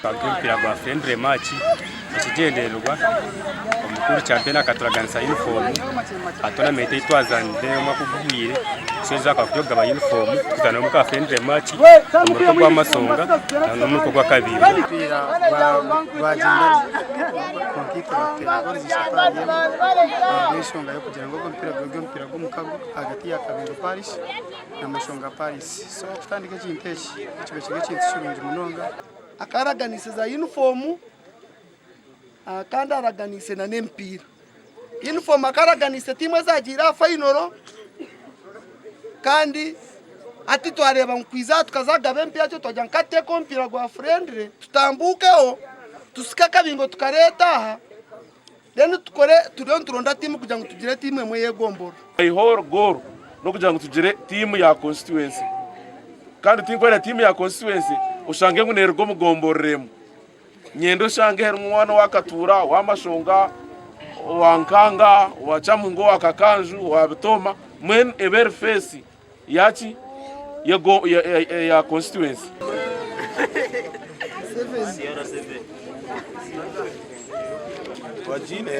Kampira gwa friendly match ikigendererwa omukuru champion akaturaganisa uniform atona mete itwazande makugwire soza kakyoga aba uniform kutana mu ka friendly match omukuru gwa masonga na omukuru gwa kabiri bagenda kompyuta batera zishapanye n'ishonga yo kugira ngo mpira gumukago hagati ya Kabindo Paris na Mashonga Paris so tutandike kinteshi ikigo cy'inshurungi munonga akaraganise za uniform kandi araganise na nempira uniform akaraganise timwe zagira final kandi ati twareba nkwiza tukazagabe mpira cyo tojya nkate kompira gwa friendly tutambukeho tusika Kabingo tukareta then tukore turonda timu kugira ngo tugire timu emwe yegombora ihoro goro no kugira ngo tugire timu ya constituency kandi tinkwera timu ya constituency ushange ngunergo mugomboreremo nyendo shange herumwana wakatura wa Mashonga wa Nkanga wa Chamungo wa Kakanju wa Bitoma mwen ever face yachi ya constituency Wajine